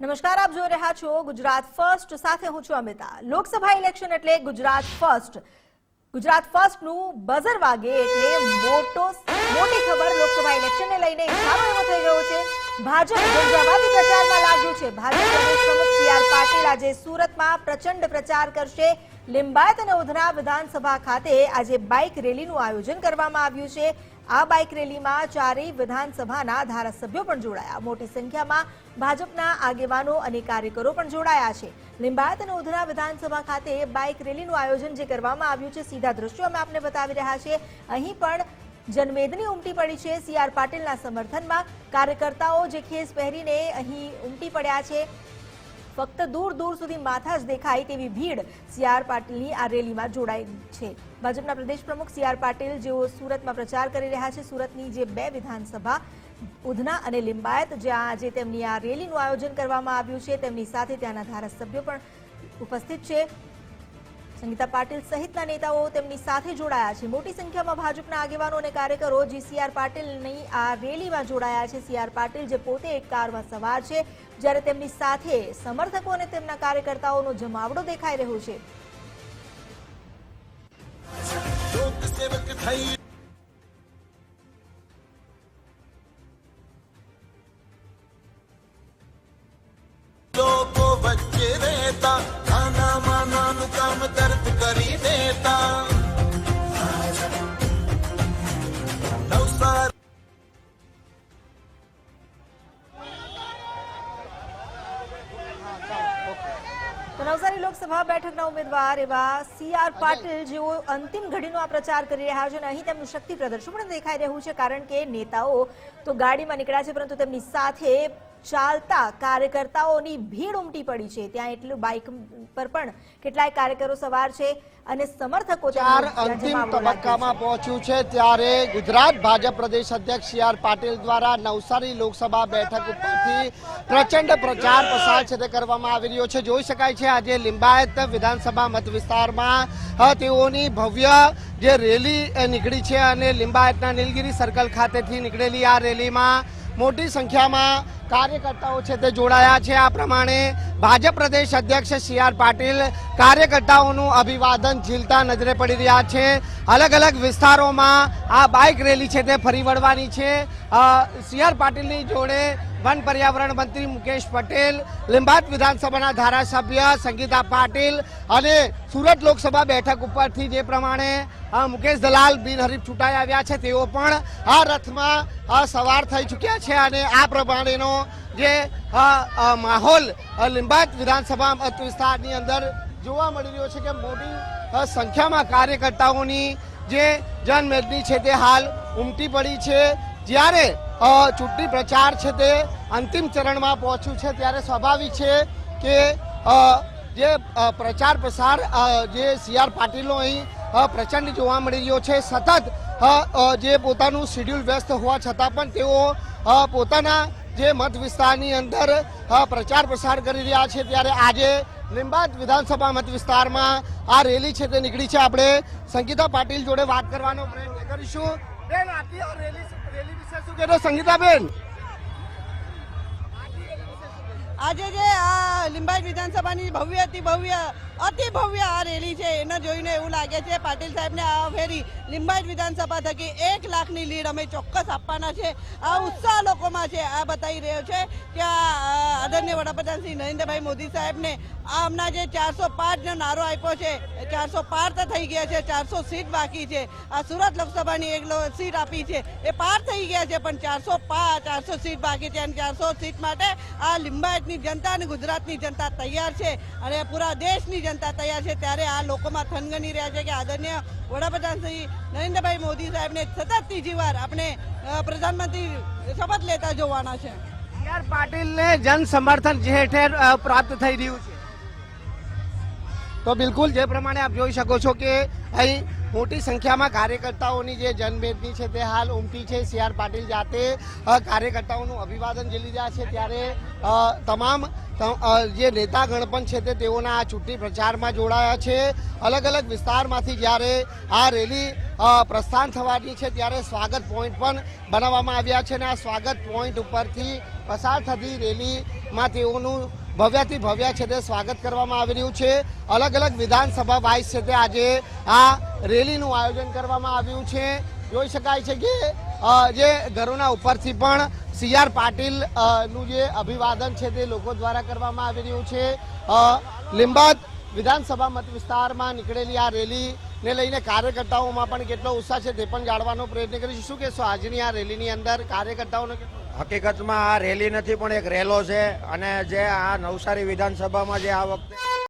નમસ્કાર, આપ જોઈ રહ્યા છો ગુજરાત ફર્સ્ટ, સાથે હું છું અમિતા। લોકસભા ઇલેક્શન એટલે ગુજરાત ફર્સ્ટ। ગુજરાત ફર્સ્ટનું બઝર વાગે એટલે મોટી ખબર લોકસભા ઇલેક્શનને લઈને ઇશારો એવો થઈ ગયો છે। ભાજપ ઝંઝાવાતી પ્રચારમાં લાગ્યું છે। ભાજપ પ્રદેશ પ્રમુખ સી.આર. પાટીલ આજે સુરતમાં પ્રચંડ પ્રચાર કરશે। લિંબાયત અને ઉધના વિધાનસભા ખાતે આજે બાઇક રેલીનું આયોજન કરવામાં આવ્યું છે। આ બાઇક રેલીમાં ચારેય વિધાનસભાના ધારાસભ્યો પણ જોડાયા। મોટી સંખ્યામાં ભાજપના આગેવાનો અને કાર્યકરો પણ જોડાયા છે। લિંબાયત અને ઉધના વિધાનસભા ખાતે બાઇક રેલીનું આયોજન જે કરવામાં આવ્યું છે, સીધા દ્રશ્યો અમે આપને બતાવી રહ્યા છીએ। અહીં પણ जनमेदनी उमटी पड़ी है। सी.आर. पाटीलना समर्थનમાં कार्यकर्ताओं जे खेस पहेरीने અહીં ઉમટી પડ્યા છે। फक्त दूर दूर सुधी माथा ज देखाय तेवी भीड़ सी.आर. पाटीलनी आ रेलीमां जोડાઈ છે। भाजपना प्रदेश प्रमुख सी.आर. पाटील जेओ सूरतमां प्रचार करी રહ્યા છે। सूरतनी जे બે विधानसभा उधना અને લિંબાયત જ્યાં આજે તેમની આ રેલીનું આયોજન કરવામાં આવ્યું છે, તેમની સાથે ત્યાંના ધારાસભ્યો પણ ઉપસ્થિત છે। संगीता पाटील सहितना नेताओं તેમની સાથે જોડાયા છે। મોટી સંખ્યામાં ભાજપના આગેવાનો અને કાર્યકરો જે સી.આર. પાટીલની આ રેલીમાં જોડાયા છે। સી.આર. પાટીલ જે પોતે એક કારમાં સવાર છે, જ્યારે તેમની સાથે સમર્થકો અને તેમના કાર્યકર્તાઓનો જમાવડો દેખાઈ રહ્યો છે। नवसारी लोकसभा बेठकना उम्मीदवार एवा सी.आर. पाटील जेओ अंतिम घड़ीनो आ प्रचार करी रह्या छे। અહીં તેમનું શક્તિ પ્રદર્શન પણ દેખાઈ રહ્યું છે, કારણ કે નેતાઓ તો ગાડીમાં નીકળ્યા છે, પરંતુ તેમની સાથે ચાલતા કાર્યકર્તાઓની ભીડ ઉમટી પડી છે। ત્યાં એટલું બાઇક પર પણ કેટલાય કાર્યકરો સવાર છે અને સમર્થકો અંતિમ તબક્કામાં પહોંચ્યું છે। ત્યારે ગુજરાત ભાજપ પ્રદેશ અધ્યક્ષ સી.આર. પાટીલ દ્વારા નવસારી લોકસભા બેઠક ઉપરથી પ્રચંડ પ્રચાર પ્રસાર છે તે કરવામાં આવી રહ્યો છે। જોઈ શકાય છે આજે લિંબાયત વિધાનસભા મત વિસ્તારમાં તેઓની ભવ્ય જે રેલી નીકળી છે અને લિંબાયતના નીલગિરી સર્કલ ખાતેથી નીકળેલી આ રેલીમાં મોટી સંખ્યામાં કાર્યકર્તાઓ છે તે જોડાયા છે। આ પ્રમાણે ભાજપ પ્રદેશ અધ્યક્ષ સી.આર. પાટીલ કાર્યકર્તાઓનું અભિવાદન ઝીલતા નજરે પડી રહ્યા છે। અલગ અલગ વિસ્તારોમાં આ બાઇક રેલી છે તે ફરી વળવાની છે। સી.આર. પાટીલની જોડે वन पर्यावरण मंत्री मुकेश पटेल, लिंबायत विधानसभा धारासभ्य संगीता पाटील और सूरत लोकसभा बैठक उपरथी जे प्रमाणे मुकेश दलाल बिनहरीफ चूंटाई आव्या छे तेओ पण आ रथमां सवार थई चूक्या छे अने आ प्रमाणेनो जे माहोल लिंबायत विधानसभा मत विस्तारनी अंदर जोवा मळी रह्यो छे के मोटी संख्यामां कार्यकर्ताओनी जे जनमेदनी छे ते हाल उमटी पड़ी छे। જ્યારે ચૂંટણી પ્રચાર છે તે અંતિમ ચરણમાં પહોંચ્યું છે, ત્યારે સ્વાભાવિક છે કે જે પ્રચાર પ્રસાર જે સી.આર. પાટીલનો અહીં પ્રચંડ જોવા મળી રહ્યો છે। સતત જે પોતાનું શેડ્યુલ વ્યસ્ત હોવા છતાં પણ તેઓ પોતાના જે મત વિસ્તારની અંદર પ્રચાર પ્રસાર કરી રહ્યા છે। ત્યારે આજે લિંબાયત વિધાનસભા મત વિસ્તારમાં આ રેલી છે તે નીકળી છે। આપણે સંગીતા પાટીલ જોડે વાત કરવાનો પ્રયત્ન કરીશું। બેન, આટલી રેલી વિશે શું કહેશો સંગીતાબેન? આજે જે આ લિંબાયત વિધાનસભાની અતિ ભવ્ય આ રેલી છે એને જોઈને એવું લાગે છે પાટીલ સાહેબને આ ફેરી લિંબાયત વિધાનસભા થકી 1 લાખની લીડ અમે ચોક્કસ આપવાના છે। આ ઉત્સાહ લોકોમાં છે। આ બતાવી રહ્યો છે કે આદરણીય વડાપ્રધાન શ્રી નરેન્દ્રભાઈ મોદી સાહેબને આમના જે 405 નો નારો આપ્યો છે, 400 પાર તો થઈ ગયા છે, 400 સીટ બાકી છે। આ સુરત લોકસભાની 1 સીટ આપી છે એ પાર થઈ ગયા છે, પણ 400 સીટ બાકી છે અને 400 સીટ માટે આ લિંબાયતની જનતા અને ગુજરાતની જનતા તૈયાર છે અને પૂરા દેશની जनता तैयार है। त्यारे आ लोकोमां थनगनी रह्या छे के आदरणीय वडाप्रधान श्री नरेंद्रभाई मोदी साहेब ने सतत तीजी वार अपने प्रधानमंत्री शपथ लेता जोवाना छे। સી.આર. पाटील ने जन समर्थन जे हेठेर प्राप्त थई रह्युं छे। तो बिल्कुल जे प्रमाणे आप जोई शको छो के અહીં મોટી સંખ્યામાં કાર્યકર્તાઓની જે જનમેદની છે તે હાલ ઉમટી છે। સી.આર. પાટીલ જાતે કાર્યકર્તાઓનું અભિવાદન ઝીલી રહ્યા છે, ત્યારે તમામ જે નેતાગણ પણ છે તેઓના આ ચૂંટણી પ્રચારમાં જોડાયા છે। અલગ અલગ વિસ્તારમાંથી જ્યારે આ રેલી પ્રસ્થાન થવાની છે ત્યારે સ્વાગત પોઈન્ટ પણ બનાવવામાં આવ્યા છે અને આ સ્વાગત પોઈન્ટ ઉપરથી પસાર થતી રેલી માં તેઓનું ભવ્યથી ભવ્ય છે તે સ્વાગત કરવામાં આવી રહ્યું છે. અલગ અલગ વિધાનસભા વાઇઝ છે તે આજે આ રેલીનું આયોજન કરવામાં આવ્યું છે. જોઈ શકાય છે કે જે ઘરોના ઉપરથી પણ સી.આર. પાટીલ નું જે અભિવાદન છે તે લોકો દ્વારા કરવામાં આવી રહ્યું છે. લીંબાદ વિધાનસભા મત વિસ્તારમાં નીકળેલી આ રેલીને લઈને કાર્યકર્તાઓમાં પણ કેટલો ઉત્સાહ છે તે પણ જાણવાનો પ્રયત્ન કરીશું. શું કહેશો આજની આ રેલીની અંદર કાર્યકર્તાઓનો કેટલો? હકીકતમાં આ રેલી નથી પણ એક રેલો છે અને જે આ નવસારી વિધાનસભામાં જે આ વખતે